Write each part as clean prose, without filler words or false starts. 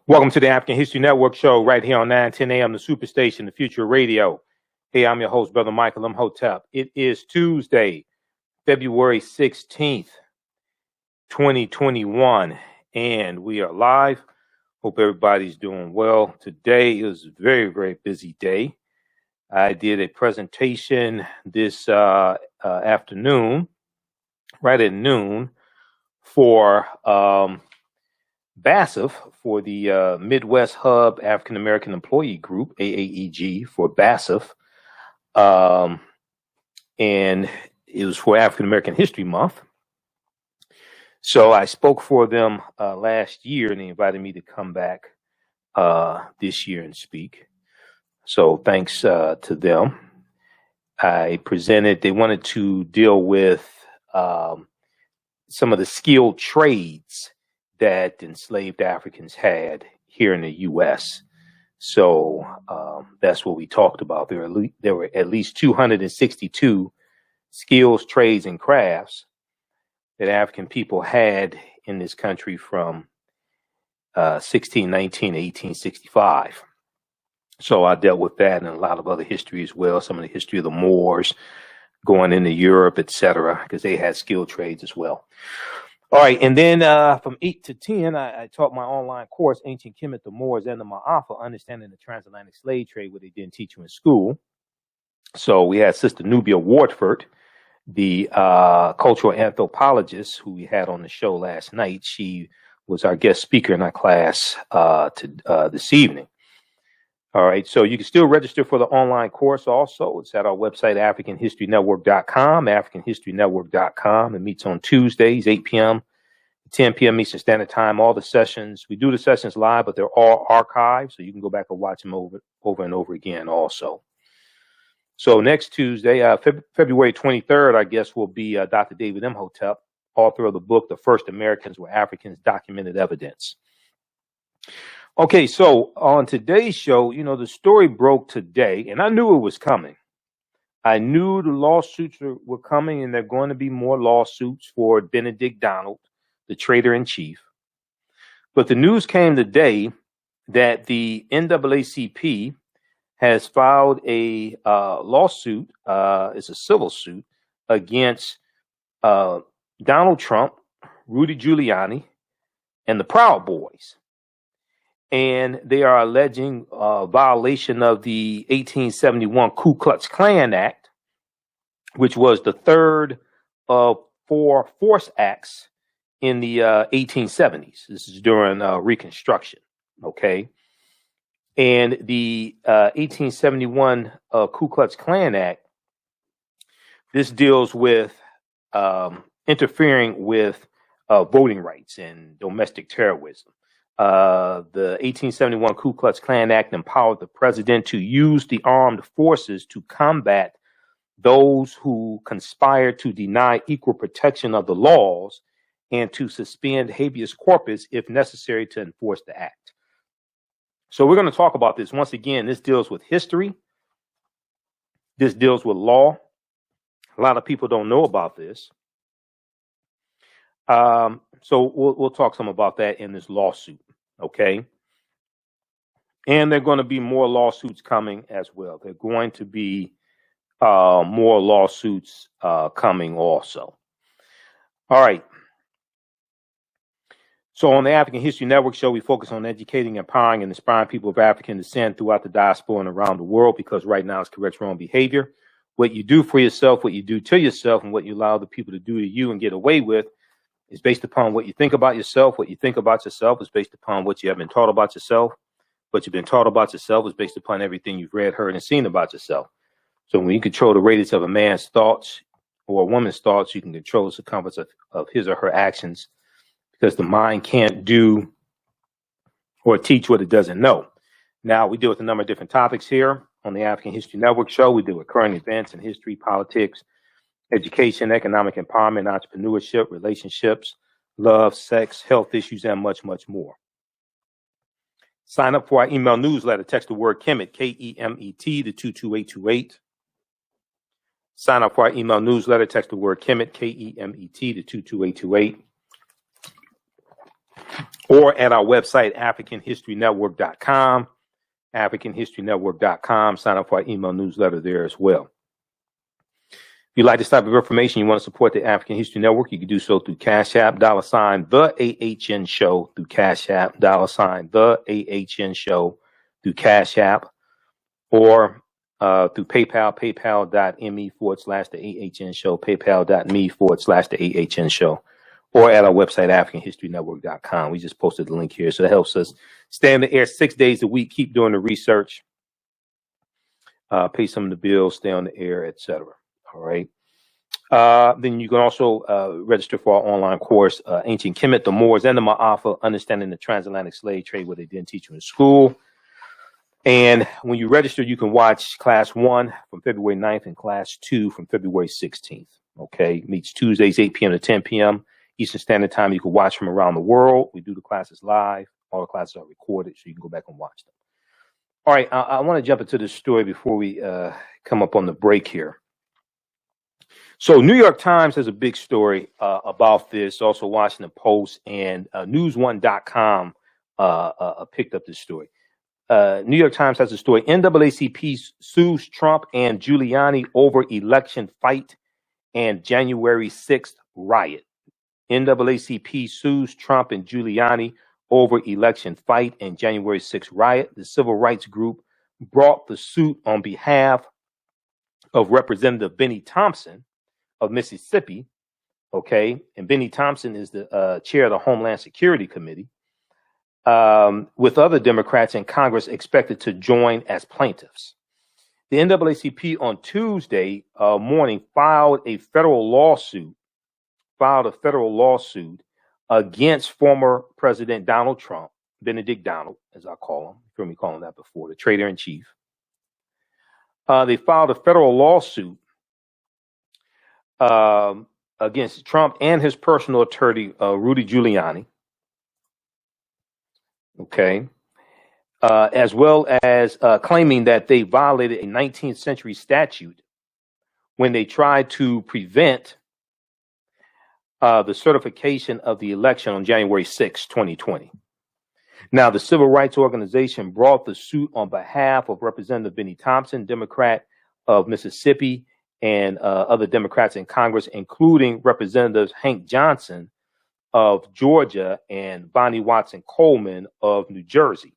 Welcome to the African History Network show right here on 910 a.m. the Superstation, the Future of Radio. Hey, I'm your host, Brother Michael Imhotep. It is Tuesday, February 16th, 2021, and we are live. Hope everybody's doing well. Today is a very, very busy day. I did a presentation this afternoon, right at noon, for BASF, for the Midwest Hub African American Employee Group, AAEG, for BASF. And it was for African American History Month. So I spoke for them last year, and they invited me to come back this year and speak. So thanks to them. I presented, they wanted to deal with some of the skilled trades that enslaved Africans had here in the U.S. So that's what we talked about. There were at least 262 skills, trades, and crafts that African people had in this country from 1619 to 1865. So I dealt with that and a lot of other history as well, some of the history of the Moors going into Europe, etc., because they had skilled trades as well. All right, and then from 8 to 10, I taught my online course, Ancient Kemet, the Moors, and the Maafa, Understanding the Transatlantic Slave Trade, what they didn't teach you in school. So we had Sister Nubia Wardford, the cultural anthropologist who we had on the show last night. She was our guest speaker in our class this evening. All right, so you can still register for the online course also. It's at our website, AfricanHistoryNetwork.com, AfricanHistoryNetwork.com. It meets on Tuesdays, 8 p.m., 10 p.m. Eastern Standard Time. All the sessions, we do the sessions live, but they're all archived, so you can go back and watch them over and over again also. So next Tuesday, February 23rd, our guest will be Dr. David Imhotep, author of the book, The First Americans Were Africans, Documented Evidence. Okay, so on today's show, the story broke today, and I knew it was coming. I knew the lawsuits were coming, and there are going to be more lawsuits for Benedict Donald, the traitor-in-chief. But the news came today that the NAACP has filed a lawsuit, it's a civil suit, against Donald Trump, Rudy Giuliani, and the Proud Boys. And they are alleging violation of the 1871 Ku Klux Klan Act, which was the third of four force acts in the 1870s. This is during Reconstruction, okay? And the 1871 Ku Klux Klan Act, this deals with interfering with voting rights and domestic terrorism. The 1871 Ku Klux Klan Act empowered the president to use the armed forces to combat those who conspired to deny equal protection of the laws and to suspend habeas corpus if necessary to enforce the act. So we're going to talk about this. Once again, this deals with history. This deals with law. A lot of people don't know about this. So we'll talk some about that in this lawsuit, okay? And there are going to be more lawsuits coming as well. There are going to be more lawsuits coming also. All right. So on the African History Network show, we focus on educating, empowering, and inspiring people of African descent throughout the diaspora and around the world, because right now it's correct wrong behavior. What you do for yourself, what you do to yourself, and what you allow the people to do to you and get away with is based upon what you think about yourself. What you think about yourself is based upon what you have been taught about yourself. What you've been taught about yourself is based upon everything you've read, heard, and seen about yourself. So when you control the radius of a man's thoughts or a woman's thoughts, you can control the circumference of his or her actions, because the mind can't do or teach what it doesn't know. Now, we deal with a number of different topics here on the African History Network show. We deal with current events in history, politics, education, economic empowerment, entrepreneurship, relationships, love, sex, health issues, and much, much more. Sign up for our email newsletter. Text the word Kemet, K-E-M-E-T, to 22828. Sign up for our email newsletter. Text the word Kemet, K-E-M-E-T, to 22828. or at our website, AfricanHistoryNetwork.com, AfricanHistoryNetwork.com. Sign up for our email newsletter there as well. If you'd like this type of information, you want to support the African History Network, you can do so through Cash App, $ TheAHNShow, through Cash App, $ TheAHNShow, through Cash App, or through PayPal, paypal.me/TheAHNShow, paypal.me/TheAHNShow, or at our website, AfricanHistoryNetwork.com. We just posted the link here, so it helps us stay in the air 6 days a week, keep doing the research, pay some of the bills, stay on the air, etc. All right. Then you can also register for our online course, Ancient Kemet, the Moors, and the Maafa, Understanding the Transatlantic Slave Trade, what they didn't teach you in school. And when you register, you can watch Class 1 from February 9th and Class 2 from February 16th. Okay. Meets Tuesdays, 8 p.m. to 10 p.m. Eastern Standard Time. You can watch from around the world. We do the classes live. All the classes are recorded, so you can go back and watch them. All right. I want to jump into this story before we come up on the break here. So New York Times has a big story about this, also Washington Post, and News1.com picked up this story. New York Times has a story. NAACP sues Trump and Giuliani over election fight and January 6th riot. NAACP sues Trump and Giuliani over election fight and January 6th riot. The civil rights group brought the suit on behalf of Representative Benny Thompson of Mississippi, okay, and Benny Thompson is the chair of the Homeland Security Committee, with other Democrats in Congress expected to join as plaintiffs. The NAACP on Tuesday morning filed a federal lawsuit against former President Donald Trump, Benedict Donald, as I call him. You've heard me call him that before, the traitor in chief. They filed a federal lawsuit against Trump and his personal attorney, Rudy Giuliani, okay, as well as claiming that they violated a 19th century statute when they tried to prevent the certification of the election on January 6, 2020. Now, the civil rights organization brought the suit on behalf of Representative Benny Thompson, Democrat of Mississippi, and other Democrats in Congress, including Representatives Hank Johnson of Georgia and Bonnie Watson Coleman of New Jersey.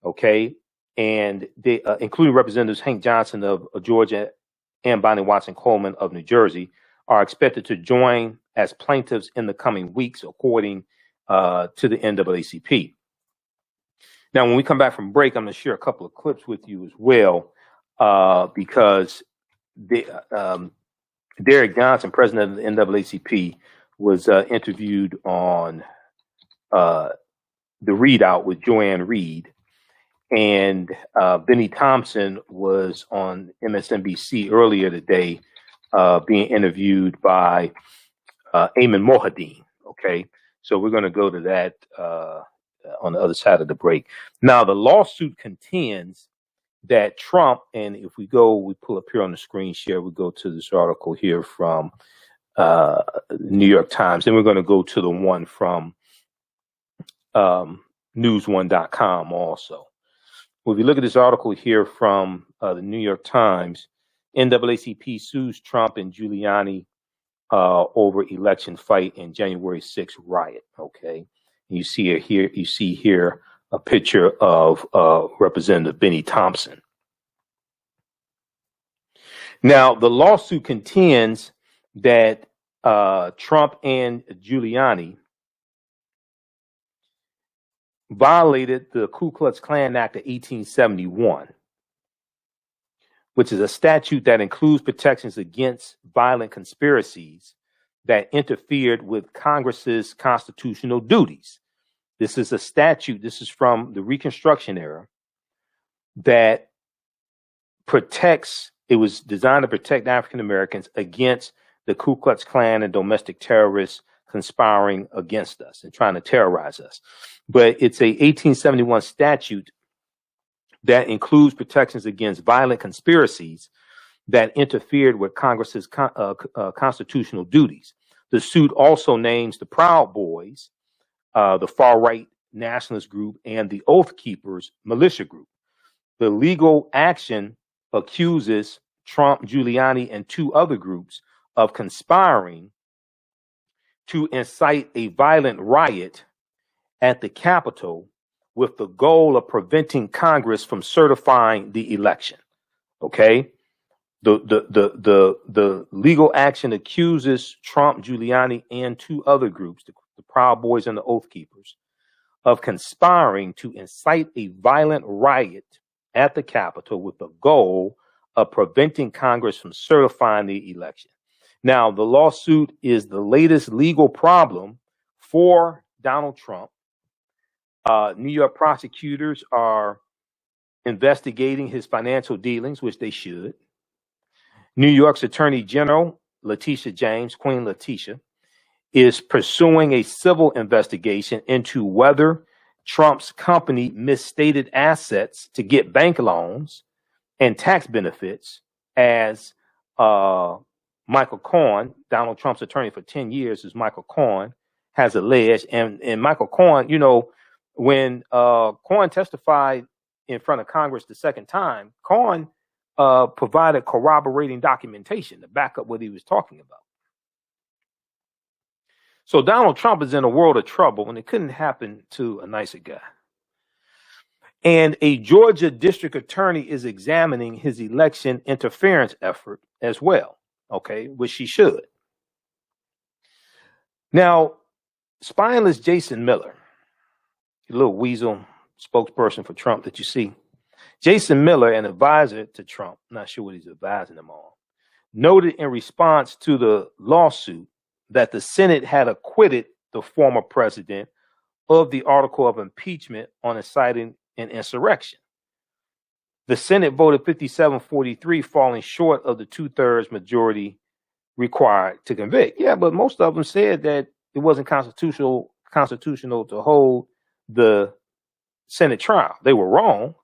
Okay. And they, including Representatives Hank Johnson of Georgia and Bonnie Watson Coleman of New Jersey, are expected to join as plaintiffs in the coming weeks, according to the NAACP. Now, when we come back from break, I'm going to share a couple of clips with you as well, because Derek Johnson, president of the NAACP, was interviewed on the Readout with Joanne Reed, and Benny Thompson was on MSNBC earlier today, being interviewed by Ayman Mohadeen. Okay, so we're going to go to that on the other side of the break. Now, the lawsuit contends that Trump, and if we pull up here on the screen share, we go to this article here from New York Times, then we're going to go to the one from News1.com also. Well, if you look at this article here from the New York Times, NAACP sues Trump and Giuliani over election fight and January 6th riot. Okay, you see here a picture of Representative Benny Thompson. Now, the lawsuit contends that Trump and Giuliani violated the Ku Klux Klan Act of 1871, which is a statute that includes protections against violent conspiracies that interfered with Congress's constitutional duties. This is a statute, this is from the Reconstruction era, that it was designed to protect African Americans against the Ku Klux Klan and domestic terrorists conspiring against us and trying to terrorize us. But it's a 1871 statute that includes protections against violent conspiracies that interfered with Congress's constitutional duties. The suit also names the Proud Boys the far-right nationalist group, and the Oath Keepers militia group. The legal action accuses Trump, Giuliani, and two other groups of conspiring to incite a violent riot at the Capitol with the goal of preventing Congress from certifying the election. Okay? The legal action accuses Trump, Giuliani, and two other groups, the Proud Boys and the Oath Keepers, of conspiring to incite a violent riot at the Capitol with the goal of preventing Congress from certifying the election. Now, the lawsuit is the latest legal problem for Donald Trump. New York prosecutors are investigating his financial dealings, which they should. New York's Attorney General, Letitia James, Queen Letitia, is pursuing a civil investigation into whether Trump's company misstated assets to get bank loans and tax benefits, as Michael Cohen, Donald Trump's attorney for 10 years, is Michael Cohen, has alleged. And Michael Cohen, you know, when Cohen testified in front of Congress the second time, Cohen provided corroborating documentation to back up what he was talking about. So Donald Trump is in a world of trouble, and it couldn't happen to a nicer guy. And a Georgia district attorney is examining his election interference effort as well, okay, which she should. Now, spineless Jason Miller, the little weasel spokesperson for Trump that you see, Jason Miller, an advisor to Trump, not sure what he's advising him on, noted in response to the lawsuit that the Senate had acquitted the former president of the article of impeachment on inciting an insurrection. The Senate voted 57-43, falling short of the 2/3 majority required to convict. Yeah, but most of them said that it wasn't constitutional to hold the Senate trial. They were wrong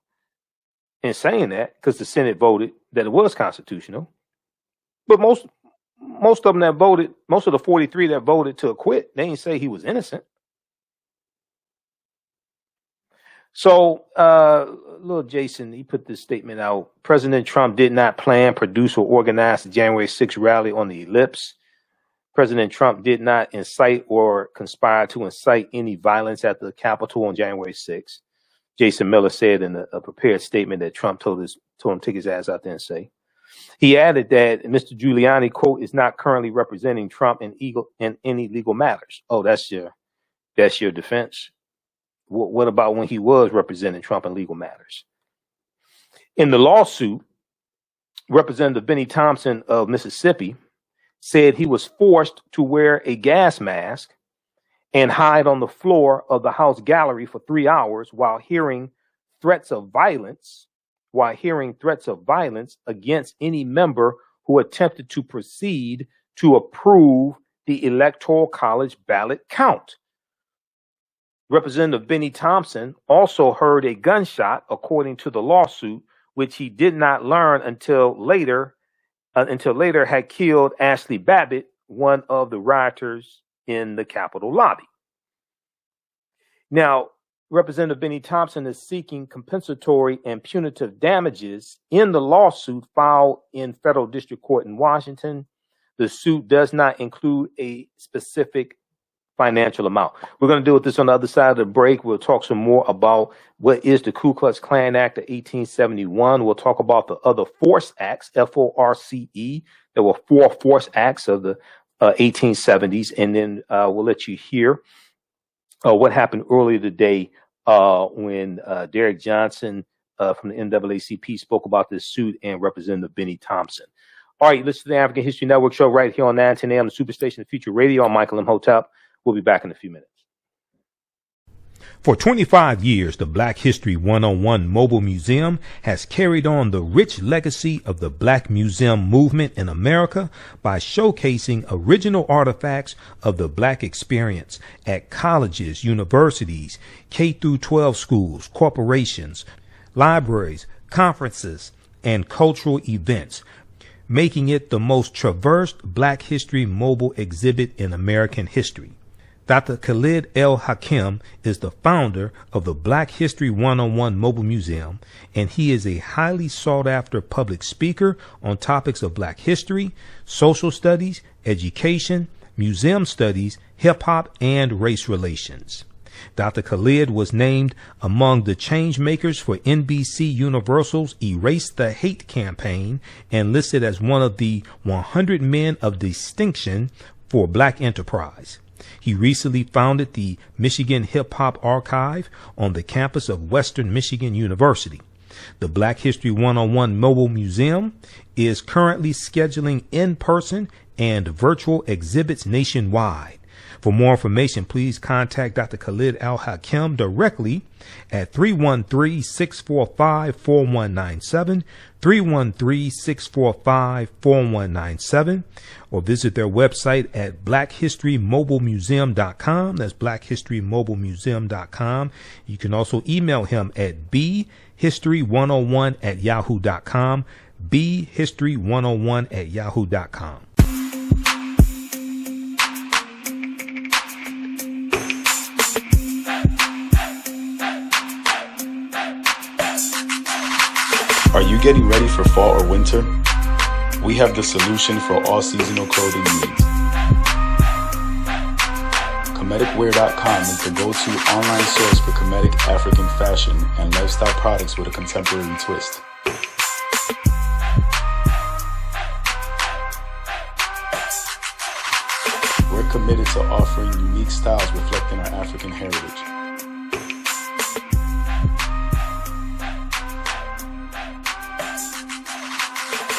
in saying that, because the Senate voted that it was constitutional. But most of them that voted, most of the 43 that voted to acquit, they didn't say he was innocent. So, little Jason, he put this statement out. President Trump did not plan, produce, or organize the January 6th rally on the Ellipse. President Trump did not incite or conspire to incite any violence at the Capitol on January 6th. Jason Miller said in a prepared statement that Trump told him to take his ass out there and say. He added that Mr. Giuliani, quote, is not currently representing Trump in any legal matters. Oh, that's your defense. What about when he was representing Trump in legal matters? In the lawsuit, Representative Benny Thompson of Mississippi said he was forced to wear a gas mask and hide on the floor of the House gallery for 3 hours while hearing threats of violence against any member who attempted to proceed to approve the Electoral College ballot count. Representative Benny Thompson also heard a gunshot, according to the lawsuit, which he did not learn until later had killed Ashley Babbitt, one of the rioters in the Capitol lobby. Now, Representative Benny Thompson is seeking compensatory and punitive damages in the lawsuit filed in federal district court in Washington. The suit does not include a specific financial amount. We're going to deal with this on the other side of the break. We'll talk some more about what is the Ku Klux Klan Act of 1871. We'll talk about the other force acts, FORCE. There were 4 force acts of the 1870s. And then we'll let you hear what happened earlier today when Derek Johnson from the NAACP spoke about this suit, and Representative Benny Thompson. All right, listen to the African History Network show right here on 910 AM, the Superstation of Future Radio. I'm Michael Imhotep. We'll be back in a few minutes. For 25 years, the Black History 101 Mobile Museum has carried on the rich legacy of the Black Museum movement in America by showcasing original artifacts of the Black experience at colleges, universities, K-12 schools, corporations, libraries, conferences, and cultural events, making it the most traversed Black History mobile exhibit in American history. Dr. Khalid El-Hakim is the founder of the Black History 101 Mobile Museum, and he is a highly sought-after public speaker on topics of Black history, social studies, education, museum studies, hip-hop, and race relations. Dr. Khalid was named among the change makers for NBC Universal's Erase the Hate campaign and listed as one of the 100 men of distinction for Black enterprise. He recently founded the Michigan Hip Hop Archive on the campus of Western Michigan University. The Black History 101 Mobile Museum is currently scheduling in-person and virtual exhibits nationwide. For more information, please contact Dr. Khalid El-Hakim directly at 313-645-4197, 313-645-4197, or visit their website at blackhistorymobilemuseum.com. That's blackhistorymobilemuseum.com. You can also email him at bhistory101@yahoo.com, bhistory101@yahoo.com. Are you getting ready for fall or winter? We have the solution for all seasonal clothing needs. Kemeticwear.com is the go-to online source for Kemetic African fashion and lifestyle products with a contemporary twist. We're committed to offering unique styles reflecting our African heritage.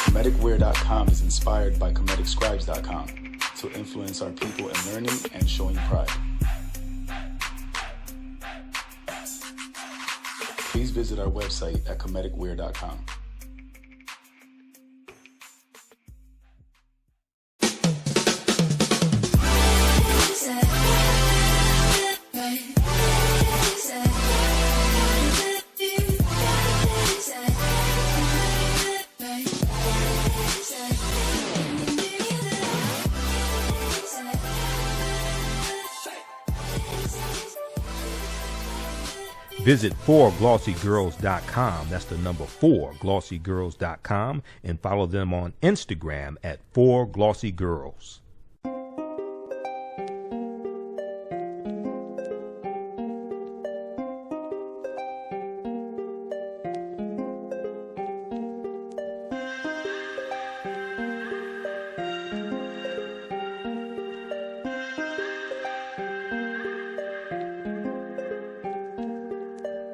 Kemeticwear.com is inspired by KemeticScribes.com to influence our people in learning and showing pride. Please visit our website at Kemeticwear.com. Visit 4glossygirls.com. That's the number 4glossygirls.com, and follow them on Instagram at 4glossygirls.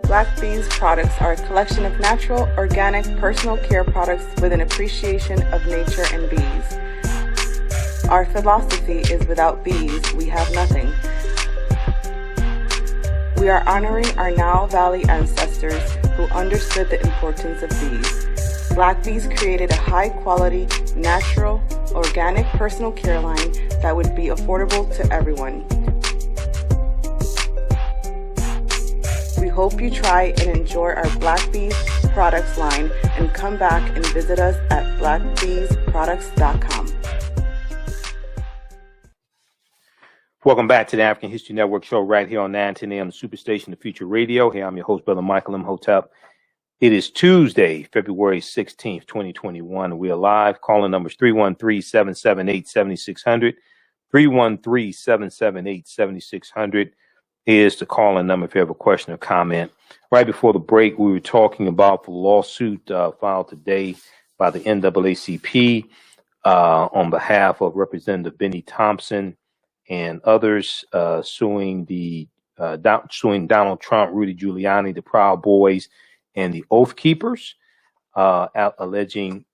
Black Bees products are a collection of natural, organic, personal care products with an appreciation of nature and bees. Our philosophy is without bees, we have nothing. We are honoring our Nile Valley ancestors who understood the importance of bees. Black Bees created a high-quality, natural, organic personal care line that would be affordable to everyone. We hope you try and enjoy our Black Bees products line and come back and visit us at blackbeesproducts.com. Welcome back to the African History Network show right here on 910 AM, the Superstation of Future Radio. Hey, I'm your host, Brother Michael Imhotep. It is Tuesday, February 16th, 2021. We are live. Calling numbers 313-778-7600, 313-778-7600. Is the call-in number if you have a question or comment. Right before the break, we were talking about the lawsuit filed today by the NAACP on behalf of Representative Benny Thompson and others suing Donald Trump, Rudy Giuliani, the Proud Boys, and the Oath Keepers, alleging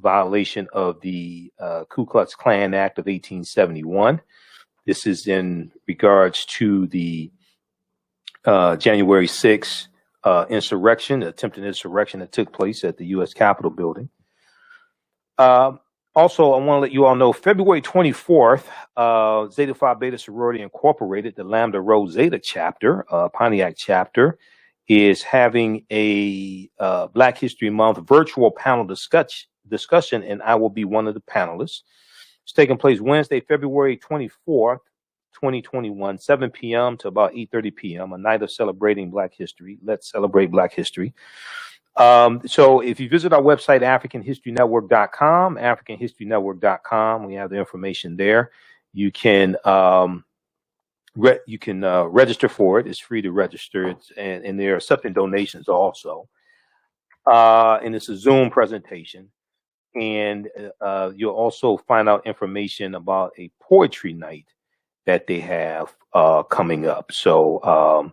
violation of the Ku Klux Klan Act of 1871. This is in regards to the January 6th attempted insurrection that took place at the U.S. Capitol building. Also, I want to let you all know, February 24th, Zeta Phi Beta Sorority Incorporated, the Lambda Rho Zeta chapter, Pontiac chapter, is having a Black History Month virtual panel discussion, and I will be one of the panelists. It's taking place Wednesday, February 24th, 2021, 7 p.m. to about 8:30 p.m., a night of celebrating Black history. Let's celebrate Black history. So if you visit our website, AfricanHistoryNetwork.com, AfricanHistoryNetwork.com, we have the information there. You can register for it. It's free to register. And there are accepting donations also. And it's a Zoom presentation. And you'll also find out information about a poetry night that they have coming up. So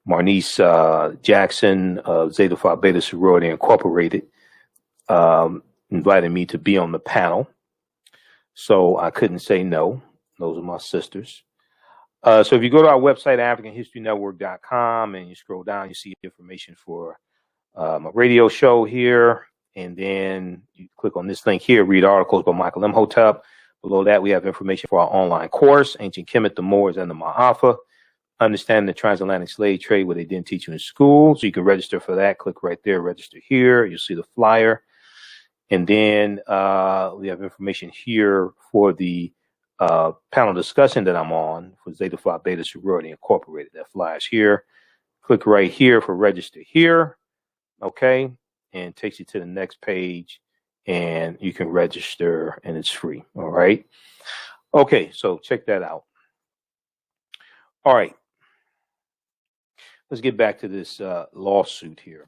Marnice Jackson of Zeta Phi Beta Sorority Incorporated invited me to be on the panel. So I couldn't say no. Those are my sisters. So if you go to our website, AfricanHistoryNetwork.com, and you scroll down, you see information for my radio show here. And then you click on this link here, read articles by Michael Imhotep. Below that, we have information for our online course, Ancient Kemet, the Moors, and the Maafa. Understanding the transatlantic slave trade, what they didn't teach you in school. So you can register for that. Click right there, register here. You'll see the flyer. And then we have information here for the panel discussion that I'm on for Zeta Phi Beta Sorority Incorporated. That flyer's here. Click right here for register here. Okay. And it takes you to the next page, and you can register, and it's free. All right. Okay. So check that out. All right. Let's get back to this lawsuit here.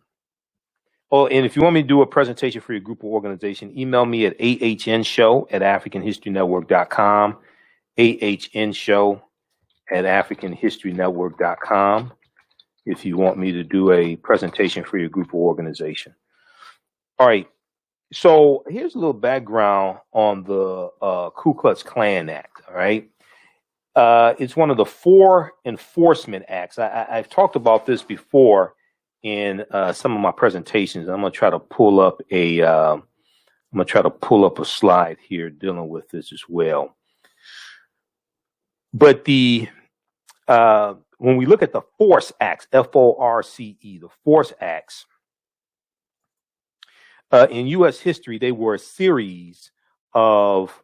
Oh, and if you want me to do a presentation for your group or organization, email me at AHNshow@AfricanHistoryNetwork.com, AHNshow@AfricanHistoryNetwork.com, if you want me to do a presentation for your group or organization. All right. So here's a little background on the Ku Klux Klan Act. All right. It's one of the 4 enforcement acts. I've talked about this before in some of my presentations. I'm gonna try to pull up a slide here dealing with this as well. But when we look at the Force Acts, FORCE, the Force Acts, in U.S. history, they were a series of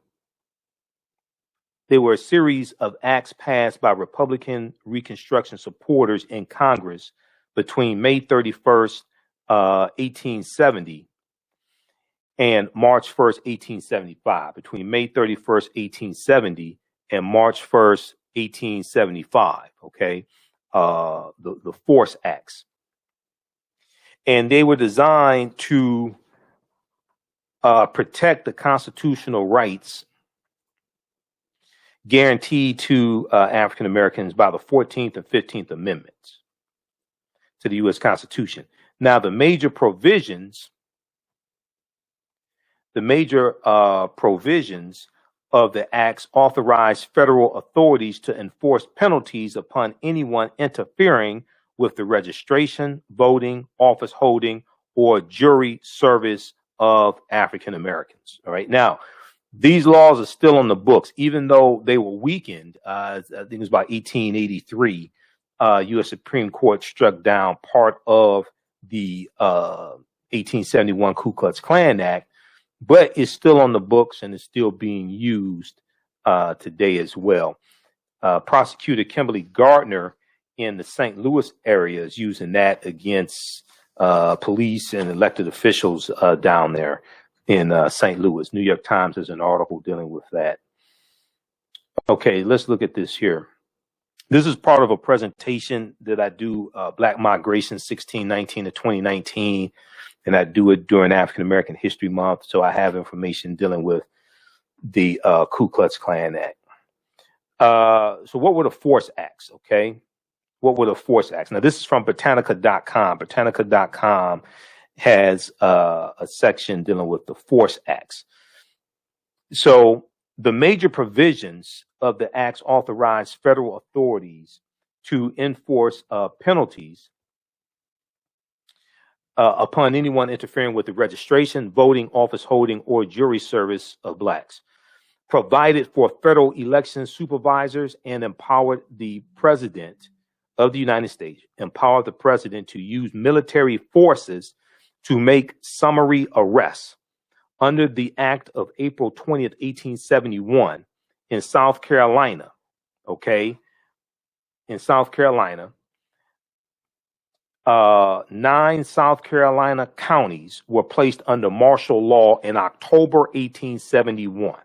acts passed by Republican Reconstruction supporters in Congress between May 31st, 1870 and March 1st, 1875. Between May 31st, 1870 and March 1st, 1875. Okay. The Force Acts. And they were designed to protect the constitutional rights guaranteed to African Americans by the 14th and 15th Amendments to the U.S. Constitution. Now, the major provisions of the acts authorize federal authorities to enforce penalties upon anyone interfering with the registration, voting, office holding, or jury service of African Americans. All right. Now, these laws are still on the books, even though they were weakened. I think it was about 1883. U.S. Supreme Court struck down part of the 1871 Ku Klux Klan Act, but it's still on the books and it's still being used today as well. Prosecutor Kimberly Gardner in the St. Louis area is using that against police and elected officials down there in St. Louis. New York Times has an article dealing with that. Okay, let's look at this here. This is part of a presentation that I do, Black Migration 1619 to 2019, and I do it during African American History Month. So I have information dealing with the Ku Klux Klan Act. So what were the Force Acts? Okay, what were the Force Acts? Now this is from Britannica.com. Britannica.com has a section dealing with the Force Acts. So the major provisions of the acts authorize federal authorities to enforce penalties upon anyone interfering with the registration, voting, office holding, or jury service of blacks, provided for federal election supervisors, and empowered the president of the United States, empowered the president to use military forces to make summary arrests under the Act of April 20th, 1871 in South Carolina. okay, in South Carolina. 9 South Carolina counties were placed under martial law in October 1871.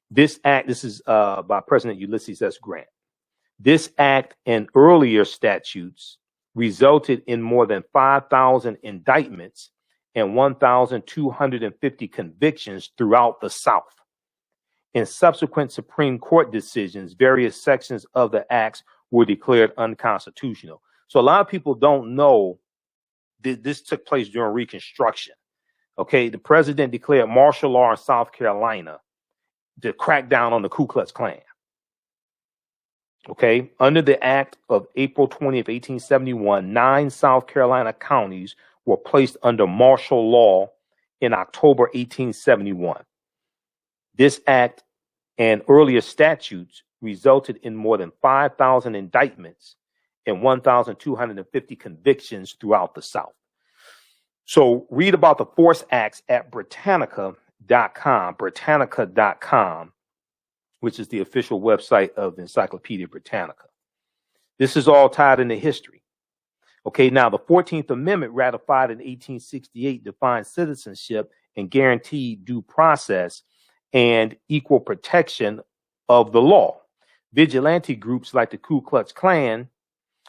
This act, this is by President Ulysses S. Grant. This act and earlier statutes resulted in more than 5,000 indictments and 1,250 convictions throughout the South. In subsequent Supreme Court decisions, various sections of the acts were declared unconstitutional. So a lot of people don't know that this took place during Reconstruction. Okay, the president declared martial law in South Carolina to crack down on the Ku Klux Klan. Okay, under the act of April 20th, 1871, 9 South Carolina counties were placed under martial law in October 1871. This act and earlier statutes resulted in more than 5,000 indictments and 1,250 convictions throughout the South. So read about the Force Acts at Britannica.com, which is the official website of the Encyclopedia Britannica. This is all tied into history. Okay, now the 14th Amendment, ratified in 1868, defined citizenship and guaranteed due process and equal protection of the law. Vigilante groups like the Ku Klux Klan,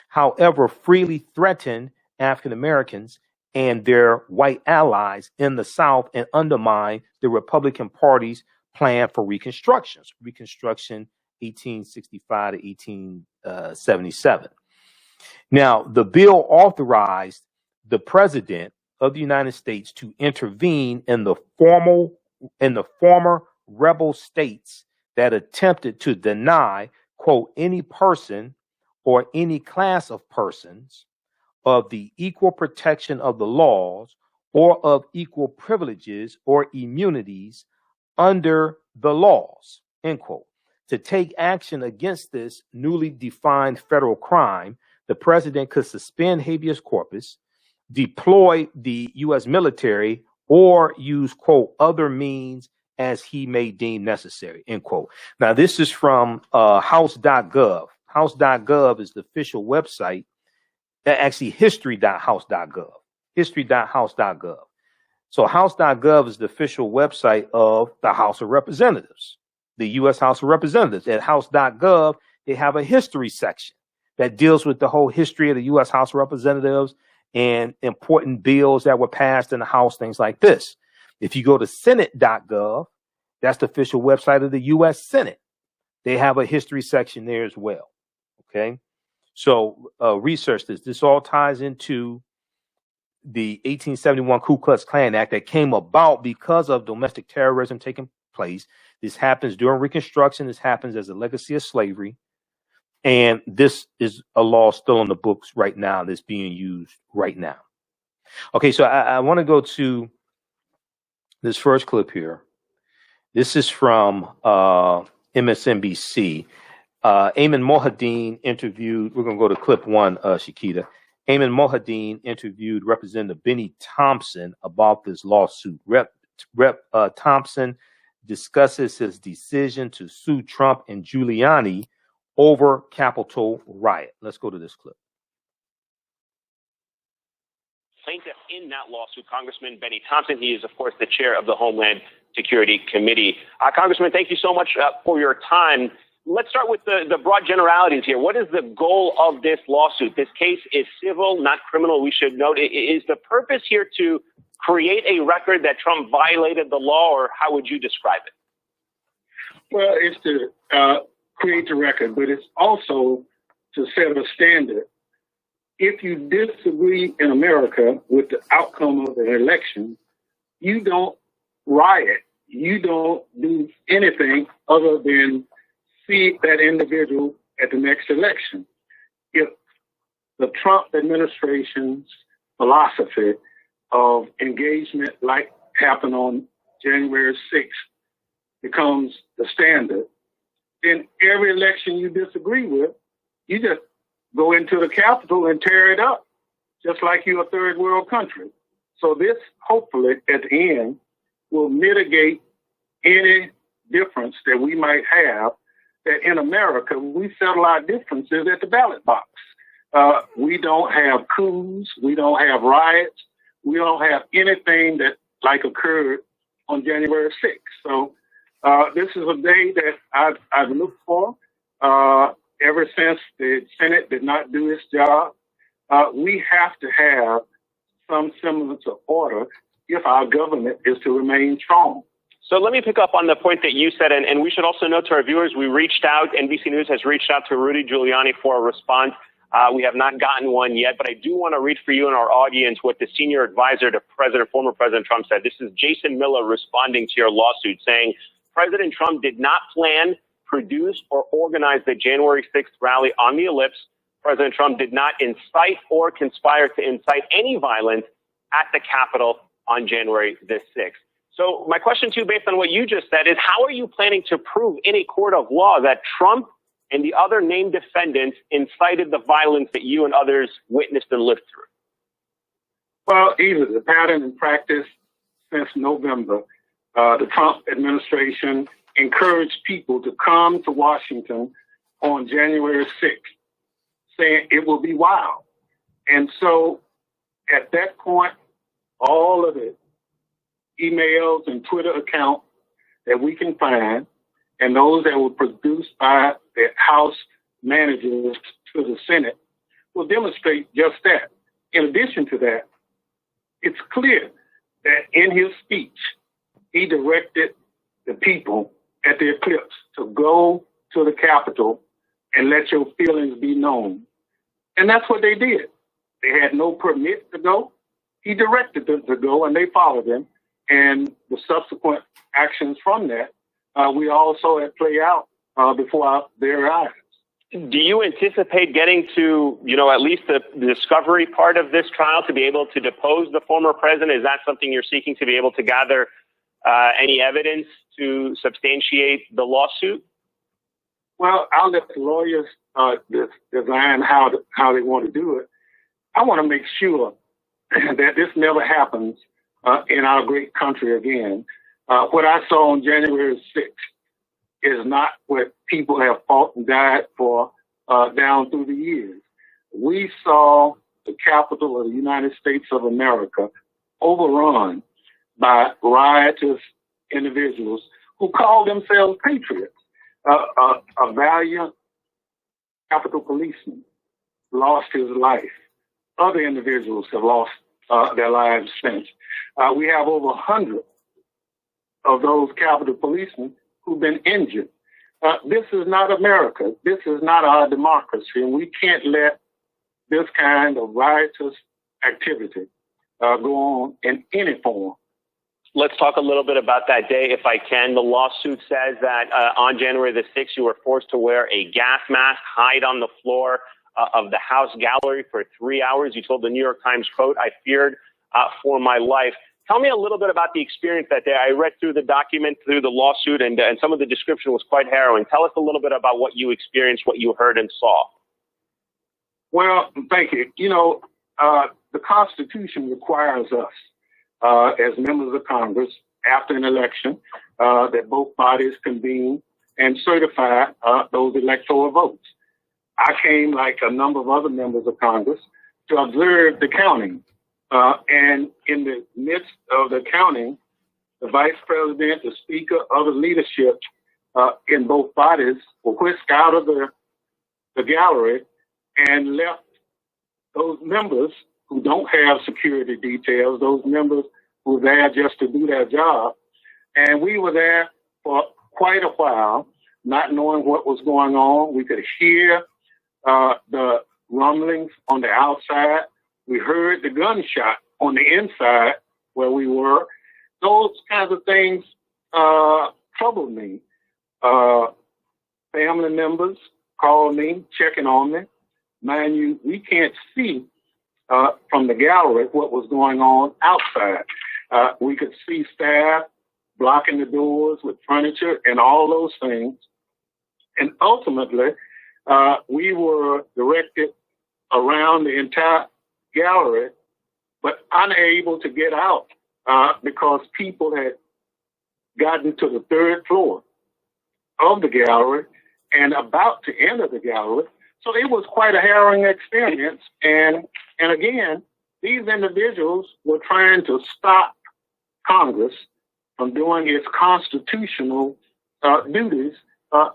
however, freely threatened African Americans and their white allies in the South and undermined the Republican Party's plan for Reconstruction 1865 to 1877. Now, the bill authorized the President of the United States to intervene in the former rebel states that attempted to deny, quote, any person or any class of persons of the equal protection of the laws or of equal privileges or immunities under the laws, end quote. To take action against this newly defined federal crime, the president could suspend habeas corpus, deploy the U.S. military, or use, quote, other means as he may deem necessary, end quote. Now, this is from house.gov. House.gov is the official website, actually history.house.gov, history.house.gov. So house.gov is the official website of the House of Representatives, the U.S. House of Representatives. At house.gov, they have a history section that deals with the whole history of the U.S. House of Representatives and important bills that were passed in the House, things like this. If you go to senate.gov, that's the official website of the U.S. Senate. They have a history section there as well. Okay, so research this. This all ties into the 1871 Ku Klux Klan Act that came about because of domestic terrorism taking place. This happens during Reconstruction. This happens as a legacy of slavery. And this is a law still on the books right now that's being used right now. Okay, so I want to go to this first clip here. This is from MSNBC. Ayman Mohyeldin interviewed, we're going to go to clip 1, Shakita. Ayman Mohyeldin interviewed Representative Benny Thompson about this lawsuit. Rep Thompson discusses his decision to sue Trump and Giuliani over Capitol riot. Let's go to this clip. Plaintiff in that lawsuit, Congressman Benny Thompson. He is, of course, the chair of the Homeland Security Committee. Congressman, thank you so much for your time. Let's start with the broad generalities here. What is the goal of this lawsuit? This case is civil, not criminal, we should note. Is the purpose here to create a record that Trump violated the law, or how would you describe it? Well, it's to create the record, but it's also to set a standard. If you disagree in America with the outcome of an election, you don't riot. You don't do anything other than see that individual at the next election. If the Trump administration's philosophy of engagement, like happened on January 6th, becomes the standard, then every election you disagree with, you just go into the Capitol and tear it up, just like you're a third world country. So this, hopefully, at the end, will mitigate any difference that we might have that in America, we settle our differences at the ballot box. We don't have coups. We don't have riots. We don't have anything that like occurred on January 6th. So this is a day that I've looked for ever since the Senate did not do its job. We have to have some semblance of order if our government is to remain strong. So let me pick up on the point that you said, and we should also note to our viewers, we reached out, NBC News has reached out to Rudy Giuliani for a response. We have not gotten one yet, but I do want to read for you and our audience what the senior advisor to former President Trump said. This is Jason Miller responding to your lawsuit, saying President Trump did not plan, produce, or organize the January 6th rally on the Ellipse. President Trump did not incite or conspire to incite any violence at the Capitol on January the 6th. So my question to you, based on what you just said, is how are you planning to prove in a court of law that Trump and the other named defendants incited the violence that you and others witnessed and lived through? Well, either the pattern and practice since November, the Trump administration encouraged people to come to Washington on January 6th, saying it will be wild. And so at that point, all of the emails and Twitter accounts that we can find, and those that were produced by the House managers to the Senate, will demonstrate just that. In addition to that, it's clear that in his speech, he directed the people at the Eclipse to go to the Capitol and let your feelings be known. And that's what they did. They had no permit to go. He directed them to go, and they followed him. And the subsequent actions from that, we all saw it play out before their eyes. Do you anticipate getting to, at least the discovery part of this trial to be able to depose the former president? Is that something you're seeking to be able to gather any evidence to substantiate the lawsuit? Well, I'll let the lawyers design how they want to do it. I want to make sure that this never happens in our great country again. What I saw on January 6th is not what people have fought and died for down through the years. We saw the Capitol of the United States of America overrun by riotous individuals who call themselves patriots. A valiant Capitol policeman lost his life. Other individuals have lost their lives since. We have over 100 of those Capitol policemen who've been injured. This is not America. This is not our democracy, and we can't let this kind of riotous activity go on in any form. Let's talk a little bit about that day, if I can. The lawsuit says that on January the 6th, you were forced to wear a gas mask, hide on the floor of the House gallery for 3 hours. You told the New York Times, quote, "I feared for my life." Tell me a little bit about the experience that day. I read through the document, through the lawsuit, and some of the description was quite harrowing. Tell us a little bit about what you experienced, what you heard and saw. Well, thank you. The Constitution requires us, as members of Congress, after an election, that both bodies convene and certify those electoral votes. I came, like a number of other members of Congress, to observe the counting. And in the midst of the counting, the vice president, the speaker, other leadership in both bodies were whisked out of the gallery and left those members who don't have security details, those members who were there just to do their job. And we were there for quite a while, not knowing what was going on. We could hear the rumblings on the outside. We heard the gunshot on the inside where we were. Those kinds of things troubled me. Family members called me, checking on me. Mind you, we can't see from the gallery what was going on outside. We could see staff blocking the doors with furniture and all those things. And ultimately, we were directed around the entire gallery, but unable to get out because people had gotten to the third floor of the gallery and about to enter the gallery. So it was quite a harrowing experience. And again, these individuals were trying to stop Congress from doing its constitutional duties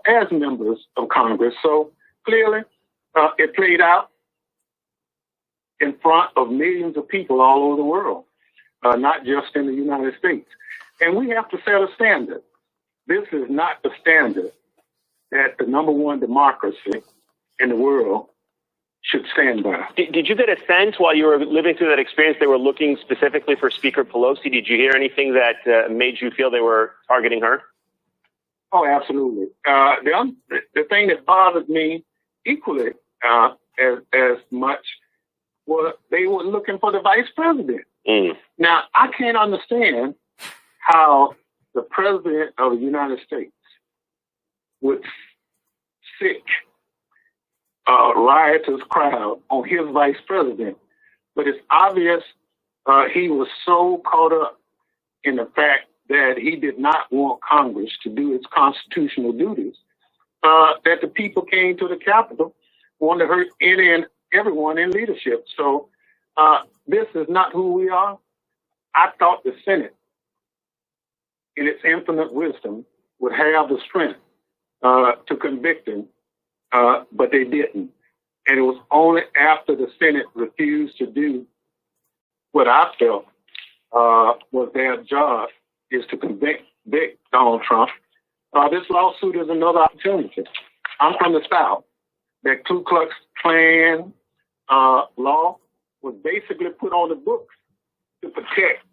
as members of Congress. So clearly, it played out in front of millions of people all over the world, not just in the United States. And we have to set a standard. This is not the standard that the number one democracy in the world should stand by. Did you get a sense while you were living through that experience they were looking specifically for Speaker Pelosi? Did you hear anything that made you feel they were targeting her? Oh, absolutely. The thing that bothered me equally as much was they were looking for the vice president. Now, I can't understand how the president of the United States would sick a riotous crowd on his vice president. But it's obvious he was so caught up in the fact that he did not want Congress to do its constitutional duties that the people came to the Capitol wanting to hurt any and everyone in leadership. So this is not who we are. I thought the Senate, in its infinite wisdom, would have the strength to convict him, but they didn't. And it was only after the Senate refused to do what I felt was their job, is to convict Donald Trump. This lawsuit is another opportunity. I'm from the South. That Ku Klux Klan law was basically put on the books to protect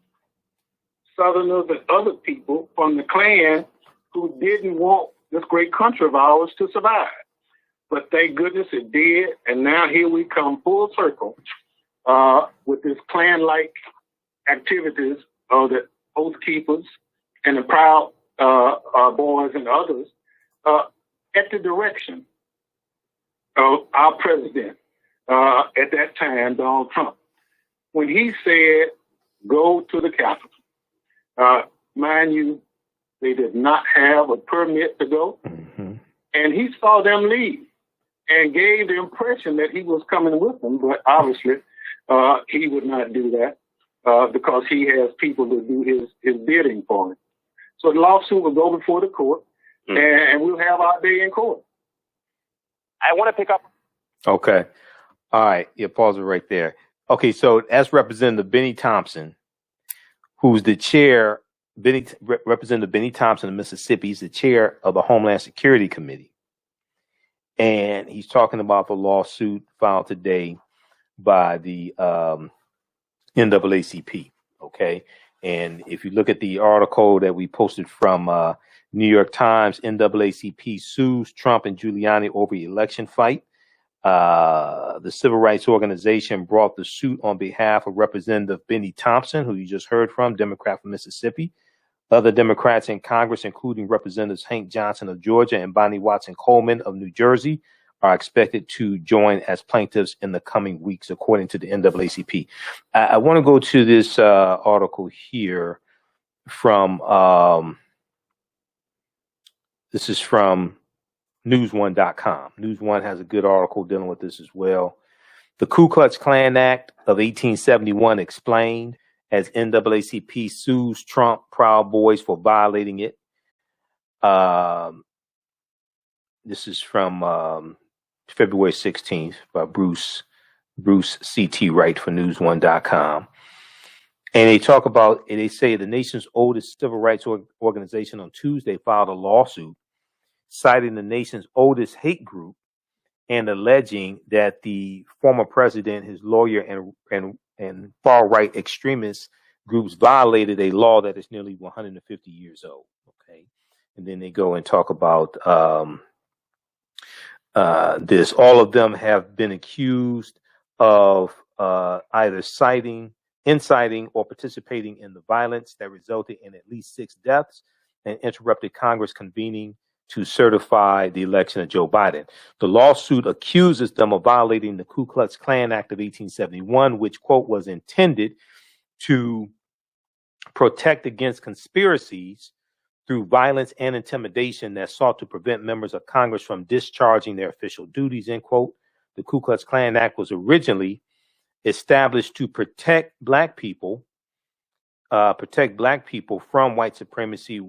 Southerners and other people from the Klan who didn't want this great country of ours to survive. But thank goodness it did, and now here we come full circle with this Klan-like activities of the Oath Keepers and the Proud Boys and others at the direction of our president at that time, Donald Trump, when he said, go to the Capitol. Mind you, they did not have a permit to go. And he saw them leave and gave the impression that he was coming with them. But obviously, he would not do that because he has people to do his bidding for him. So the lawsuit will go before the court, and we'll have our day in court. I want to pick up. Okay. All right. Yeah, pause it right there. Okay, so as Representative Benny Thompson, who's the chair, Representative Benny Thompson of Mississippi, he's the chair of the Homeland Security Committee. And he's talking about the lawsuit filed today by the NAACP. Okay. And if you look at the article that we posted from New York Times, NAACP sues Trump and Giuliani over election fight. The civil rights organization brought the suit on behalf of Representative Benny Thompson, who you just heard from, Democrat from Mississippi. Other Democrats in Congress, including Representatives Hank Johnson of Georgia and Bonnie Watson Coleman of New Jersey, are expected to join as plaintiffs in the coming weeks, according to the NAACP. I want to go to this article here from, this is from newsone.com. Newsone has a good article dealing with this as well. The Ku Klux Klan Act of 1871 explained, as NAACP sues Trump Proud Boys for violating it. This is from February 16th by Bruce C.T. Wright for newsone.com. And they talk about, and they say the nation's oldest civil rights organization on Tuesday filed a lawsuit citing the nation's oldest hate group and alleging that the former president, his lawyer, and far-right extremist groups violated a law that is nearly 150 years old. Okay. And then they go and talk about this. All of them have been accused of either inciting or participating in the violence that resulted in at least 6 deaths and interrupted Congress convening to certify the election of Joe Biden. The lawsuit accuses them of violating the Ku Klux Klan Act of 1871, which, quote, was intended to protect against conspiracies through violence and intimidation that sought to prevent members of Congress from discharging their official duties, end quote. The Ku Klux Klan Act was originally established to protect black people from white supremacy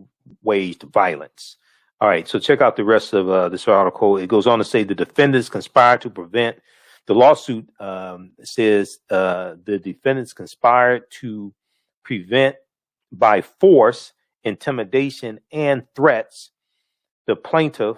waged violence. All right, so check out the rest of this article. It goes on to say the defendants conspired to prevent. The lawsuit says the defendants conspired to prevent by force, intimidation, and threats the plaintiff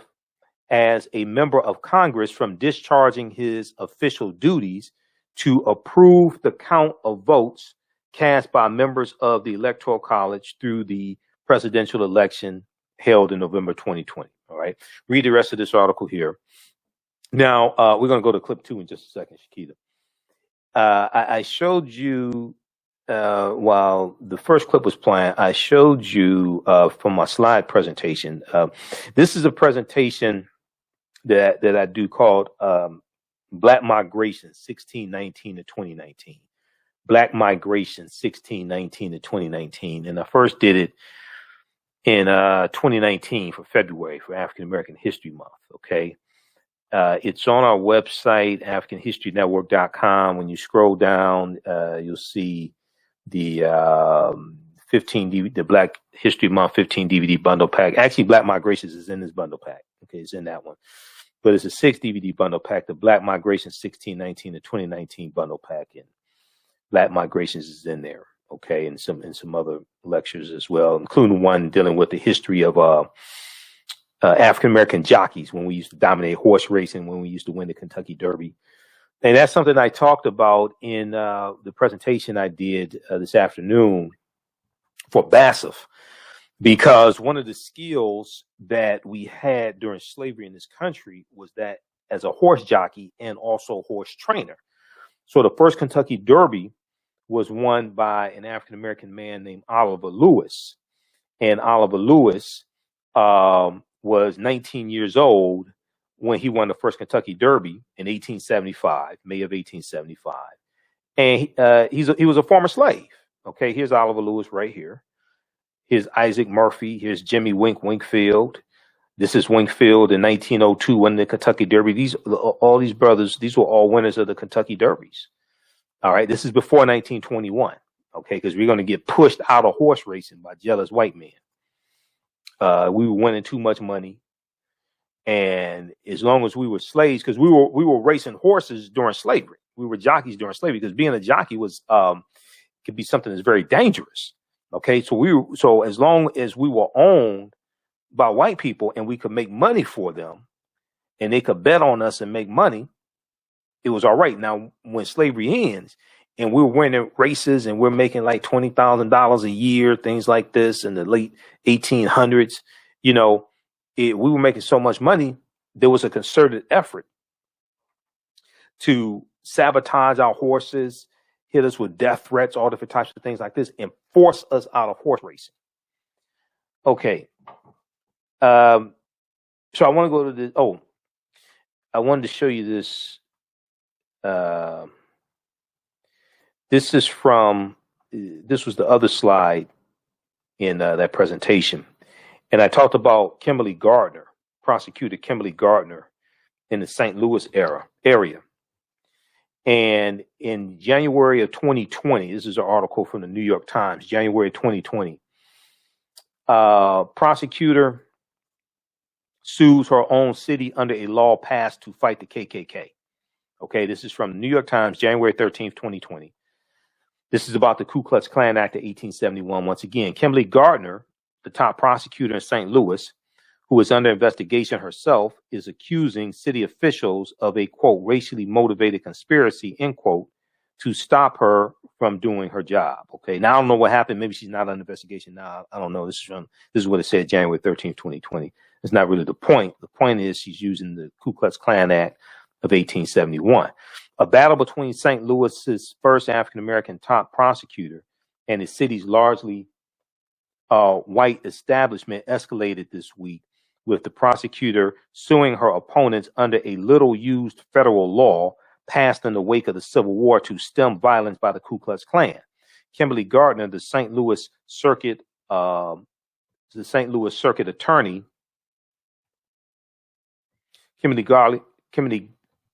as a member of Congress from discharging his official duties to approve the count of votes cast by members of the Electoral College through the presidential election held in November 2020. All right. Read the rest of this article here. Now, we're going to go to clip 2 in just a second, Shakita. I showed you, while the first clip was playing, I showed you from my slide presentation. This is a presentation that I do called Black Migration 1619 to 2019. Black Migration 1619 to 2019. And I first did it in 2019 for February for African American History Month. Okay. It's on our website, AfricanHistoryNetwork.com. When you scroll down, you'll see the the Black History Month 15 DVD bundle pack. Actually, Black Migrations is in this bundle pack. Okay, it's in that one. But it's a 6 DVD bundle pack. The Black Migration 1619 to 2019 bundle pack, and Black Migrations is in there. Okay, and some other lectures as well, including one dealing with the history of African American jockeys when we used to dominate horse racing, when we used to win the Kentucky Derby. And that's something I talked about in the presentation I did this afternoon for BASF, because one of the skills that we had during slavery in this country was that as a horse jockey and also horse trainer. So the first Kentucky Derby was won by an African American man named Oliver Lewis. And Oliver Lewis was 19 years old when he won the first Kentucky Derby in 1875, May of 1875. And he was a former slave. Okay, here's Oliver Lewis right here. Here's Isaac Murphy. Here's Jimmy Winkfield. This is Winkfield in 1902 winning the Kentucky Derby. All these brothers, these were all winners of the Kentucky Derbies. All right, this is before 1921. Okay, because we're going to get pushed out of horse racing by jealous white men. We were winning too much money, and as long as we were slaves, because we were racing horses during slavery, we were jockeys during slavery, because being a jockey was could be something that's very dangerous. Okay, so as long as we were owned by white people and we could make money for them, and they could bet on us and make money, it was all right. Now, when slavery ends and we're winning races and we're making like $20,000 a year, things like this in the late 1800s, we were making so much money, there was a concerted effort to sabotage our horses, hit us with death threats, all different types of things like this, and force us out of horse racing. Okay. So I want to go to this. Oh, I wanted to show you this. This was the other slide in that presentation. And I talked about Kimberly Gardner, prosecutor Kimberly Gardner in the St. Louis area. And in January of 2020, this is an article from the New York Times, January 2020, prosecutor sues her own city under a law passed to fight the KKK. Okay, this is from the New York Times, January 13th, 2020. This is about the Ku Klux Klan Act of 1871. Once again, Kimberly Gardner, the top prosecutor in St. Louis, who is under investigation herself, is accusing city officials of a, quote, racially motivated conspiracy, end quote, to stop her from doing her job. Okay, now I don't know what happened. Maybe she's not under investigation now. I don't know. This is what it said, January 13th, 2020. It's not really the point. The point is she's using the Ku Klux Klan Act of 1871. A battle between St. Louis's first African-American top prosecutor and the city's largely white establishment escalated this week, with the prosecutor suing her opponents under a little-used federal law passed in the wake of the Civil War to stem violence by the Ku Klux Klan. Kimberly Gardner, the St. Louis Circuit the St. Louis Circuit Attorney, Kimberly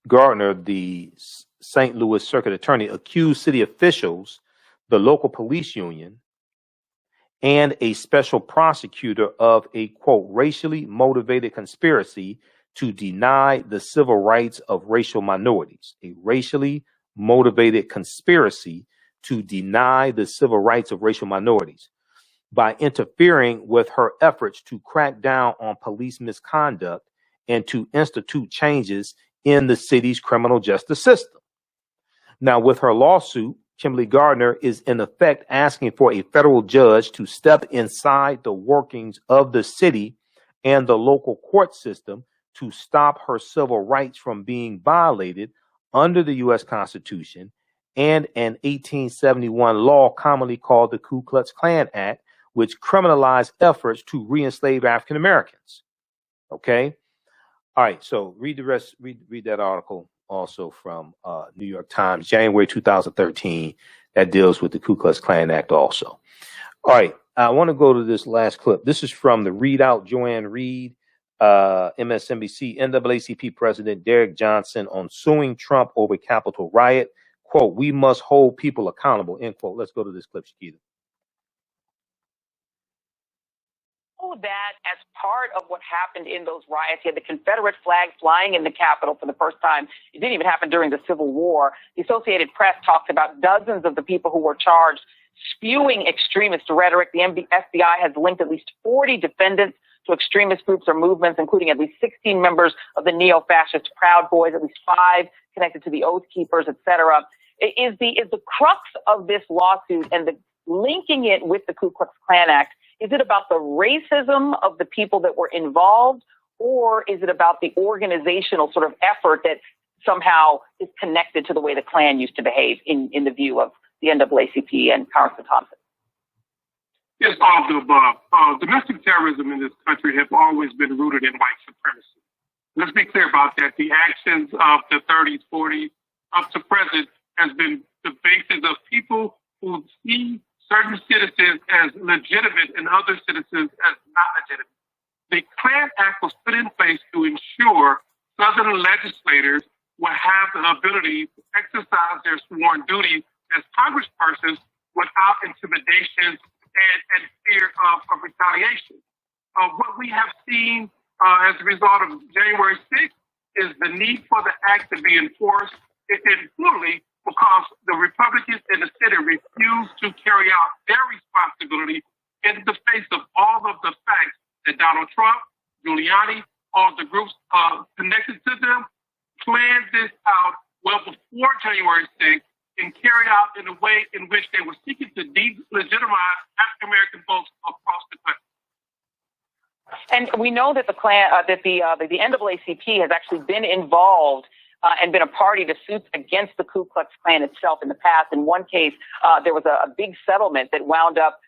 Gardner, the St. Louis Circuit Attorney, accused city officials, the local police union, and a special prosecutor of a, quote, racially motivated conspiracy to deny the civil rights of racial minorities. A racially motivated conspiracy to deny the civil rights of racial minorities by interfering with her efforts to crack down on police misconduct and to institute changes in the city's criminal justice system. Now, with her lawsuit, Kimberly Gardner is in effect asking for a federal judge to step inside the workings of the city and the local court system to stop her civil rights from being violated under the U.S. Constitution and an 1871 law commonly called the Ku Klux Klan Act, which criminalized efforts to re-enslave African Americans. Okay? All right, so read the rest, read that article also from New York Times, January 2013, that deals with the Ku Klux Klan Act also. All right, I want to go to this last clip. This is from the Readout, Joanne Reed, MSNBC, NAACP President Derek Johnson on suing Trump over Capitol riot. Quote, "We must hold people accountable," end quote. Let's go to this clip, Shakita. That as part of what happened in those riots, you had the Confederate flag flying in the Capitol for the first time. It didn't even happen during the Civil War. The Associated Press talks about dozens of the people who were charged spewing extremist rhetoric. The FBI has linked at least 40 defendants to extremist groups or movements, including at least 16 members of the neo-fascist Proud Boys, at least 5 connected to the Oath Keepers, etc. Is the crux of this lawsuit and the linking it with the Ku Klux Klan Act, is it about the racism of the people that were involved, or is it about the organizational sort of effort that somehow is connected to the way the Klan used to behave in the view of the NAACP and Congressman Thompson? Yes, all of the above. Domestic terrorism in this country have always been rooted in white supremacy. Let's be clear about that. The actions of the 30s, 40s, up to present has been the basis of people who see certain citizens as legitimate and other citizens as not legitimate. The Klan Act was put in place to ensure Southern legislators will have the ability to exercise their sworn duties as congresspersons without intimidation and fear of retaliation. What we have seen as a result of January 6th is the need for the act to be enforced fully, because the Republicans in the Senate refuse to carry out their responsibility in the face of all of the facts that Donald Trump, Giuliani, all the groups connected to them, planned this out well before January 6th and carried out in a way in which they were seeking to delegitimize African-American folks across the country. And we know that the NAACP has actually been involved and been a party to suits against the Ku Klux Klan itself in the past. In one case, there was a big settlement that wound up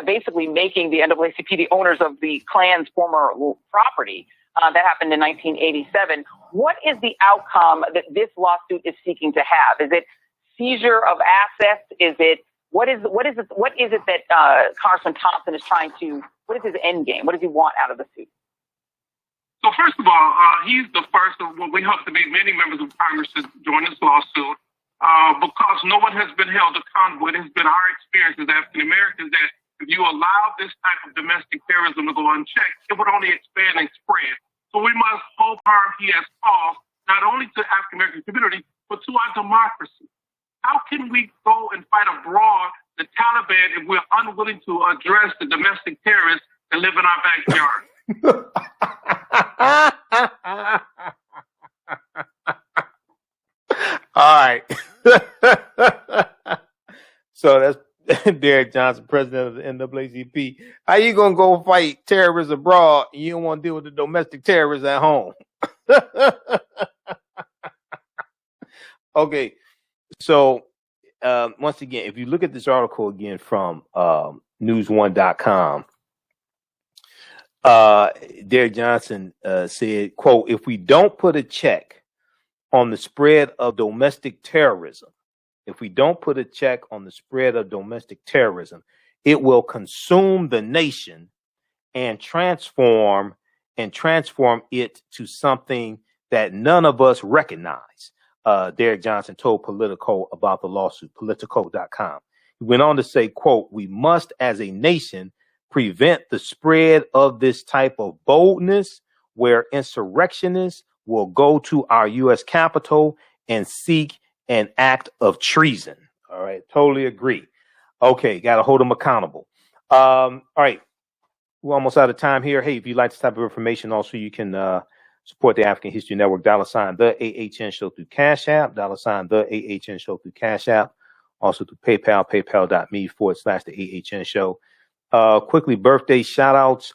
basically making the NAACP the owners of the Klan's former property. That happened in 1987. What is the outcome that this lawsuit is seeking to have? Is it seizure of assets? Is it what is it that Congressman Thompson is trying to? What is his end game? What does he want out of the suit? So first of all, he's the first of what we hope to be many members of Congress to join this lawsuit because no one has been held accountable. It has been our experience as African Americans that if you allow this type of domestic terrorism to go unchecked, it would only expand and spread. So we must hope harm he has caused, not only to the African American community, but to our democracy. How can we go and fight abroad the Taliban if we're unwilling to address the domestic terrorists that live in our backyard? All right. So that's Derek Johnson, president of the NAACP. How you gonna go fight terrorists abroad and you don't want to deal with the domestic terrorists at home? Okay. So once again, if you look at this article again from news1.com, Derek Johnson said, quote, "If we don't put a check on the spread of domestic terrorism, it will consume the nation and transform it to something that none of us recognize. Derek Johnson told Politico about the lawsuit, Politico.com. He went on to say, quote, "We must as a nation prevent the spread of this type of boldness where insurrectionists will go to our U.S. Capitol and seek an act of treason." All right, totally agree. Okay, got to hold them accountable. All right, we're almost out of time here. Hey, if you like this type of information, also you can support the African History Network, $ the AHN Show through Cash App, $ the AHN Show through Cash App, also through PayPal, paypal.me/the AHN Show. Quickly, birthday shout outs.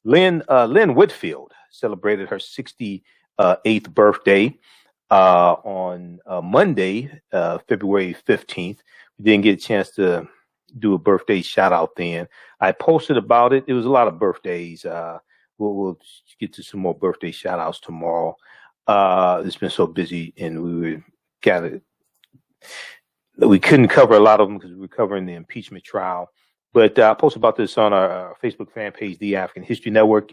Lynn Whitfield celebrated her 68th birthday on Monday, February 15th. We didn't get a chance to do a birthday shout out then. I posted about it. It was a lot of birthdays. We'll get to some more birthday shout outs tomorrow. It's been so busy and we couldn't cover a lot of them because we were covering the impeachment trial. But I posted about this on our Facebook fan page, The African History Network.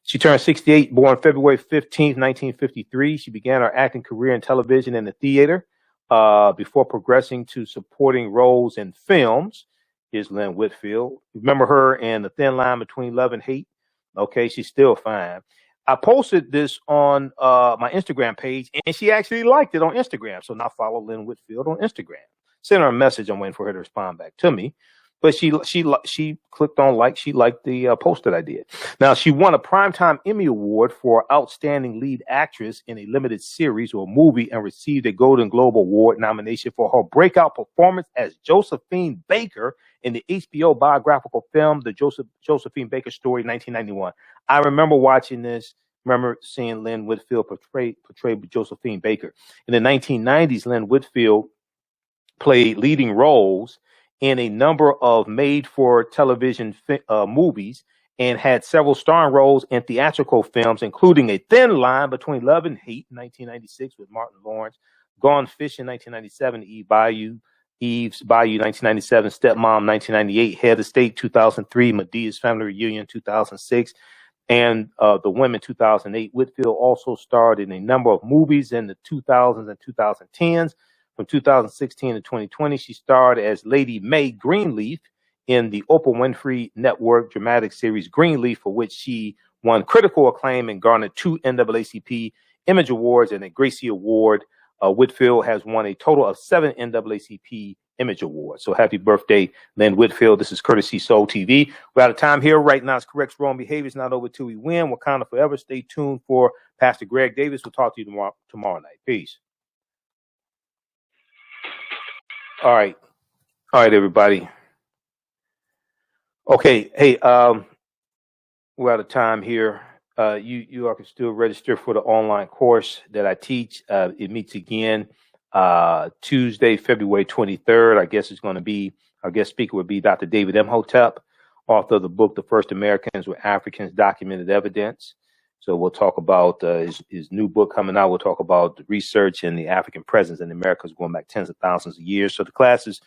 She turned 68, born February 15th, 1953. She began her acting career in television and the theater before progressing to supporting roles in films. Here's Lynn Whitfield. Remember her in The Thin Line Between Love and Hate? Okay, she's still fine. I posted this on my Instagram page, and she actually liked it on Instagram. So now follow Lynn Whitfield on Instagram. Send her a message. I'm waiting for her to respond back to me. But she clicked on like. She liked the post that I did. Now, she won a Primetime Emmy Award for Outstanding Lead Actress in a Limited Series or Movie and received a Golden Globe Award nomination for her breakout performance as Josephine Baker in the HBO biographical film, The Josephine Baker Story, 1991. I remember watching this. Remember seeing Lynn Whitfield portray Josephine Baker. In the 1990s, Lynn Whitfield played leading roles in a number of made-for-television movies and had several starring roles in theatrical films, including A Thin Line Between Love and Hate, 1996 with Martin Lawrence, Gone Fishing, 1997, Eve's Bayou, 1997, Stepmom, 1998, Head of State, 2003, Medea's Family Reunion, 2006, and The Women, 2008. Whitfield also starred in a number of movies in the 2000s and 2010s. From 2016 to 2020, she starred as Lady Mae Greenleaf in the Oprah Winfrey Network dramatic series Greenleaf, for which she won critical acclaim and garnered 2 NAACP Image Awards and a Gracie Award. Whitfield has won a total of 7 NAACP Image Awards. So happy birthday, Lynn Whitfield. This is Courtesy Soul TV. We're out of time here. Right now, it's correct wrong behavior. It's not over till we win. Wakanda forever. Stay tuned for Pastor Greg Davis. We'll talk to you tomorrow night. Peace. All right, everybody. Okay, hey, we're out of time here. You all can still register for the online course that I teach. It meets again Tuesday, February 23rd. Our guest speaker would be Dr. David Imhotep, author of the book, The First Americans with Africans Documented Evidence. So we'll talk about his new book coming out. We'll talk about the research and the African presence in the Americas going back tens of thousands of years. So the class is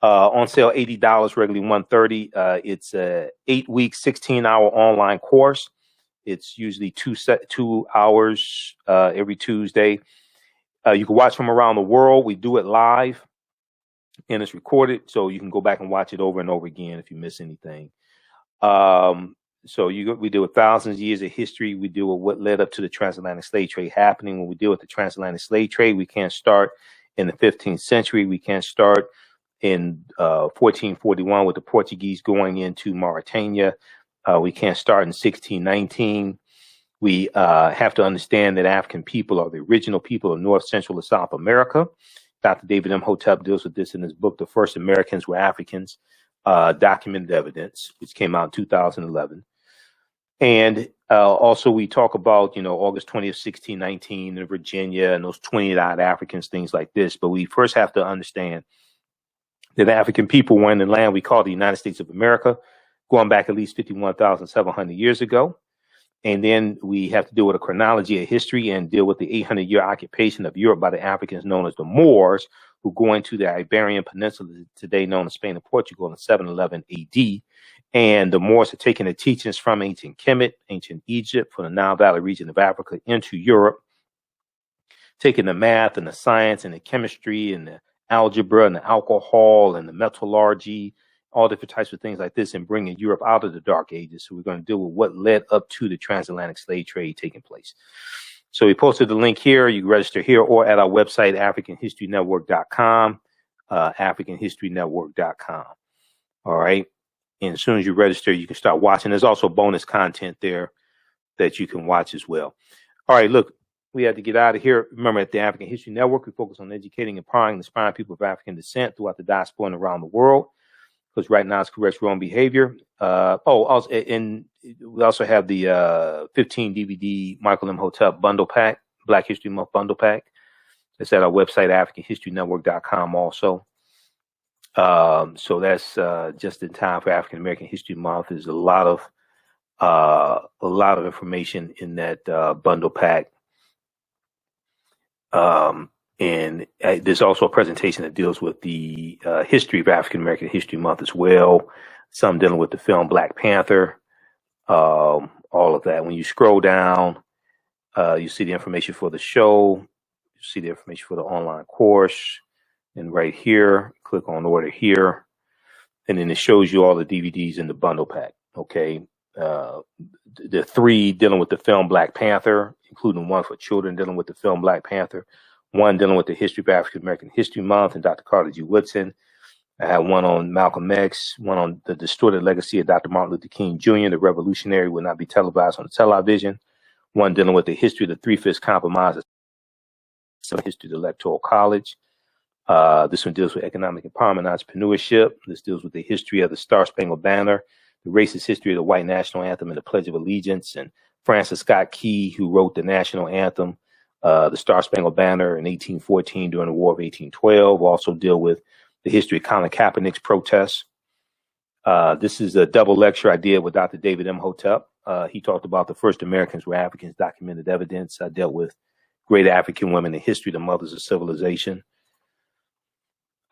on sale, $80, regularly $130. It's a 8-week, 16-hour online course. It's usually 2 hours every Tuesday. You can watch from around the world. We do it live, and it's recorded, so you can go back and watch it over and over again if you miss anything. We deal with thousands of years of history. We deal with what led up to the transatlantic slave trade happening. When we deal with the transatlantic slave trade, we can't start in the 15th century. We can't start in 1441 with the Portuguese going into Mauritania. We can't start in 1619. We have to understand that African people are the original people of North, Central, and South America. Dr. David Imhotep deals with this in his book, The First Americans Were Africans, Documented Evidence, which came out in 2011. And also we talk about, August 20th, 1619 in Virginia and those 20-odd Africans, things like this. But we first have to understand that African people were in the land we call the United States of America, going back at least 51,700 years ago. And then we have to deal with a chronology of history and deal with the 800-year occupation of Europe by the Africans known as the Moors, who go into the Iberian Peninsula, today known as Spain and Portugal, in 711 AD. And the Moors are taking the teachings from ancient Kemet, ancient Egypt, from the Nile Valley region of Africa into Europe, taking the math and the science and the chemistry and the algebra and the alcohol and the metallurgy, all different types of things like this, and bringing Europe out of the Dark Ages. So we're going to deal with what led up to the transatlantic slave trade taking place. So we posted the link here. You can register here or at our website, AfricanHistoryNetwork.com, AfricanHistoryNetwork.com. All right. And as soon as you register, you can start watching. There's also bonus content there that you can watch as well. All right, look, we had to get out of here. Remember, at the African History Network, we focus on educating, empowering, and inspiring people of African descent throughout the diaspora and around the world. Because right now it's corrects wrong behavior. Also, and we also have the 15 DVD Michael Imhotep bundle pack, Black History Month bundle pack. It's at our website, AfricanHistoryNetwork.com also. So that's just in time for African American History Month. There's a lot of information in that bundle pack. And there's also a presentation that deals with the history of African American History Month as well. Some dealing with the film Black Panther, all of that. When you scroll down, you see the information for the show, you see the information for the online course, and right here, click on order here, and then it shows you all the DVDs in the bundle pack. Okay, the 3 dealing with the film Black Panther, including one for children dealing with the film Black Panther. One dealing with the history of African American History Month and Dr. Carter G. Woodson. I have one on Malcolm X, one on the distorted legacy of Dr. Martin Luther King Jr., the revolutionary will not be televised on the television. One dealing with the history of the Three-Fifths Compromise, some history of the Electoral College. This one deals with economic empowerment and entrepreneurship. This deals with the history of the Star-Spangled Banner, the racist history of the white national anthem and the Pledge of Allegiance, and Francis Scott Key, who wrote the national anthem, the Star-Spangled Banner in 1814 during the War of 1812. Also deal with the history of Colin Kaepernick's protests. This is a double lecture I did with Dr. David Imhotep. He talked about the first Americans were Africans, documented evidence. I dealt with great African women, the history, the mothers of civilization.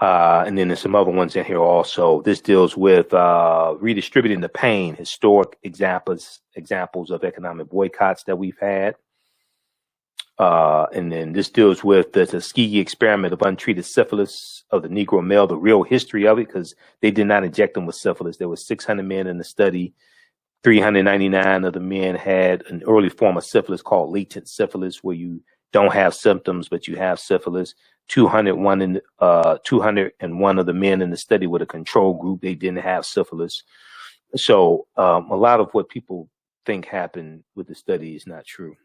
And then there's some other ones in here also. This deals with redistributing the pain, historic examples of economic boycotts that we've had. And then this deals with the Tuskegee experiment of untreated syphilis of the Negro male, the real history of it, because they did not inject them with syphilis. There were 600 men in the study. 399 of the men had an early form of syphilis called latent syphilis, where you don't have symptoms, but you have syphilis. 201 of the men in the study were the control group. They didn't have syphilis. So a lot of what people think happened with the study is not true.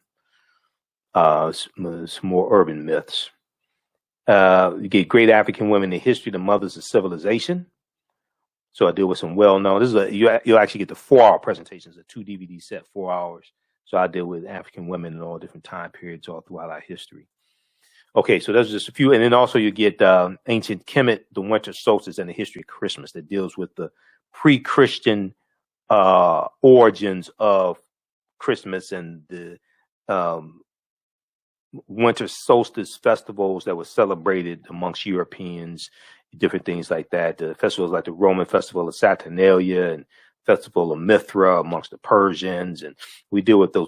It's more urban myths. You get great African women in history, the mothers of civilization. So I deal with some well-known. This is you'll actually get the 4-hour presentations, a 2 DVD set, 4 hours. So I deal with African women in all different time periods all throughout our history. Okay, so those are just a few, and then also you get ancient Kemet, the winter solstice, and the history of Christmas that deals with the pre-Christian origins of Christmas and the winter solstice festivals that were celebrated amongst Europeans, different things like that. The festivals like the Roman Festival of Saturnalia and Festival of Mithra amongst the Persians, and we deal with the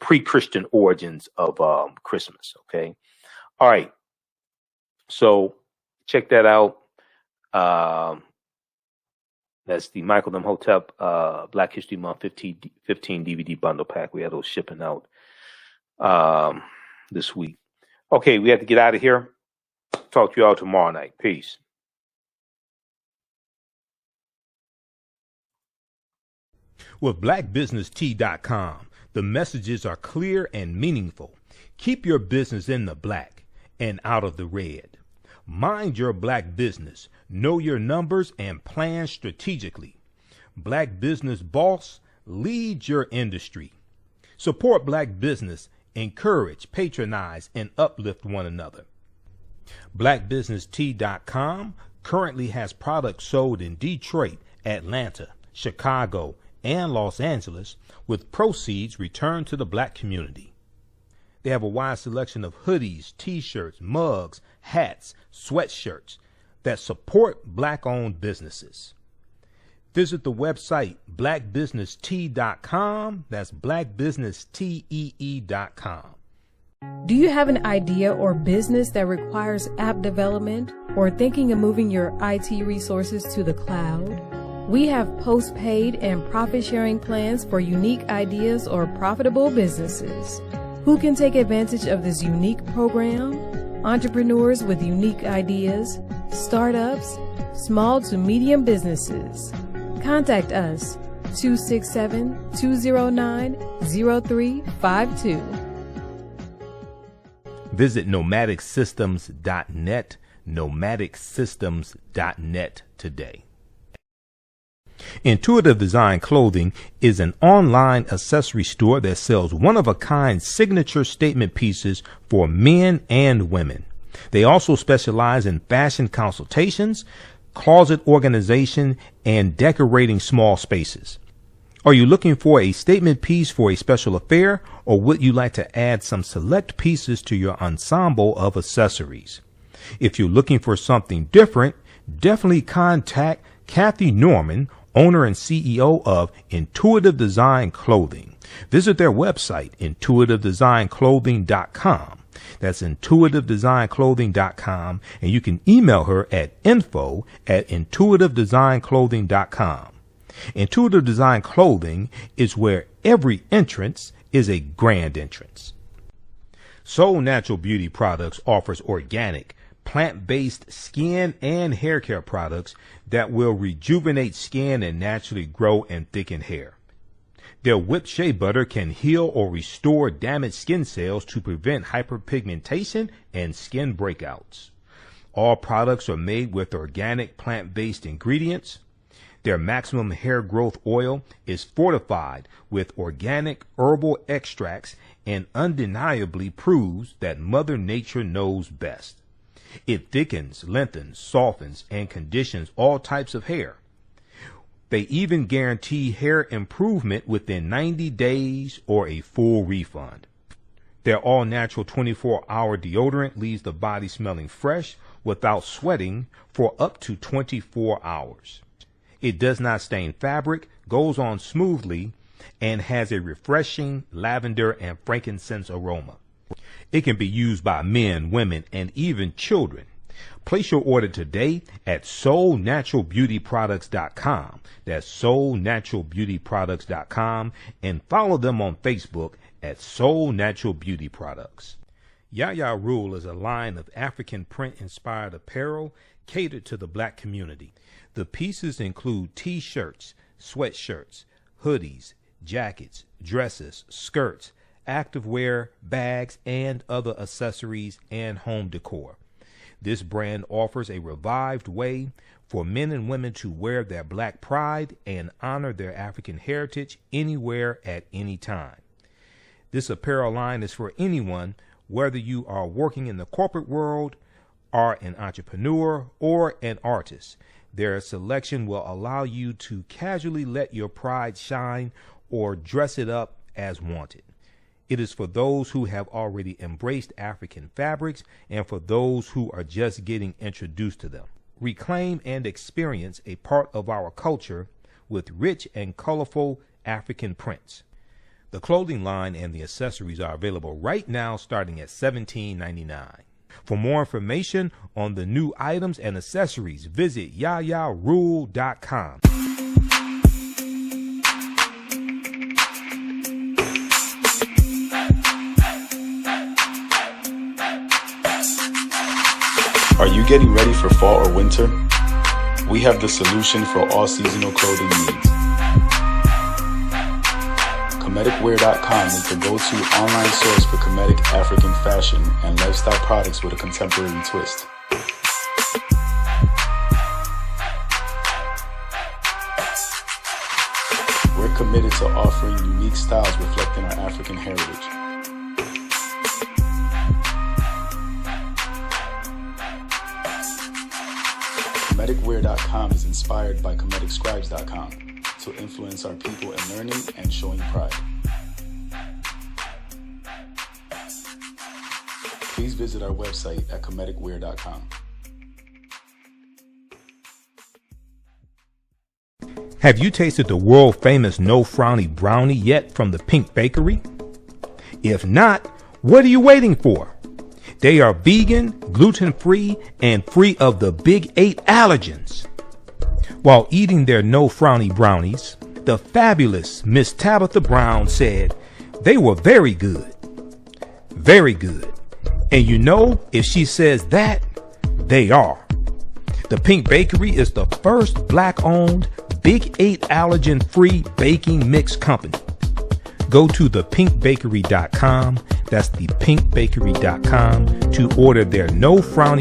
pre-Christian origins of Christmas. Okay, all right. So check that out. That's the Michael Imhotep Black History Month 15 DVD bundle pack. We had those shipping out this week. Okay, we have to get out of here. Talk to you all tomorrow night. Peace. With blackbusinesstee.com, the messages are clear and meaningful. Keep your business in the black and out of the red. Mind your black business, know your numbers, and plan strategically. Black Business Boss, lead your industry. Support black business, encourage, patronize, and uplift one another. Blackbusinesstee.com currently has products sold in Detroit, Atlanta, Chicago, and Los Angeles, with proceeds returned to the black community. They have a wide selection of hoodies, t-shirts, mugs, hats, sweatshirts that support black-owned businesses. Visit the website blackbusinesstee.com. That's blackbusinesstee.com. Do you have an idea or business that requires app development or thinking of moving your IT resources to the cloud? We have post-paid and profit-sharing plans for unique ideas or profitable businesses. Who can take advantage of this unique program? Entrepreneurs with unique ideas, startups, small to medium businesses. Contact us 267-209-0352. Visit nomadicsystems.net, nomadicsystems.net today. Intuitive Design Clothing is an online accessory store that sells one-of-a-kind signature statement pieces for men and women. They also specialize in fashion consultations, closet organization, and decorating small spaces. Are you looking for a statement piece for a special affair, or would you like to add some select pieces to your ensemble of accessories? If you're looking for something different, definitely contact Kathy Norman, owner and CEO of Intuitive Design Clothing. Visit their website, intuitivedesignclothing.com. That's intuitivedesignclothing.com, and you can email her at info@intuitivedesignclothing.com. Intuitive Design Clothing is where every entrance is a grand entrance. Soul Natural Beauty Products offers organic, plant-based skin and hair care products that will rejuvenate skin and naturally grow and thicken hair. Their whipped shea butter can heal or restore damaged skin cells to prevent hyperpigmentation and skin breakouts. All products are made with organic plant-based ingredients. Their maximum hair growth oil is fortified with organic herbal extracts and undeniably proves that Mother Nature knows best. It thickens, lengthens, softens, and conditions all types of hair. They even guarantee hair improvement within 90 days or a full refund. Their all-natural 24-hour deodorant leaves the body smelling fresh without sweating for up to 24 hours. It does not stain fabric, goes on smoothly, and has a refreshing lavender and frankincense aroma. It can be used by men, women, and even children. Place your order today at soulnaturalbeautyproducts.com. That's soulnaturalbeautyproducts.com, and follow them on Facebook at Soul Natural Beauty Products. Yaya Rule is a line of African print-inspired apparel catered to the black community. The pieces include t-shirts, sweatshirts, hoodies, jackets, dresses, skirts, activewear, bags, and other accessories and home decor. This brand offers a revived way for men and women to wear their black pride and honor their African heritage anywhere at any time. This apparel line is for anyone, whether you are working in the corporate world, are an entrepreneur, or an artist. Their selection will allow you to casually let your pride shine or dress it up as wanted. It is for those who have already embraced African fabrics and for those who are just getting introduced to them. Reclaim and experience a part of our culture with rich and colorful African prints. The clothing line and the accessories are available right now starting at $17.99. For more information on the new items and accessories, visit yayarule.com. Are you getting ready for fall or winter? We have the solution for all seasonal clothing needs. Kemeticwear.com is the go-to online source for Kemetic African fashion and lifestyle products with a contemporary twist. We're committed to offering unique styles reflecting our African heritage. Kemeticwear.com is inspired by KemeticScribes.com to influence our people in learning and showing pride. Please visit our website at Kemeticwear.com. Have you tasted the world famous No Frowny Brownie yet from the Pink Bakery? If not, what are you waiting for? They are vegan, gluten-free, and free of the big 8 allergens. While eating their No Frowny brownies, the fabulous Miss Tabitha Brown said they were very good. Very good. And you know, if she says that, they are. The Pink Bakery is the first black-owned, big 8 allergen-free baking mix company. Go to thepinkbakery.com, that's thepinkbakery.com, to order their No Frowny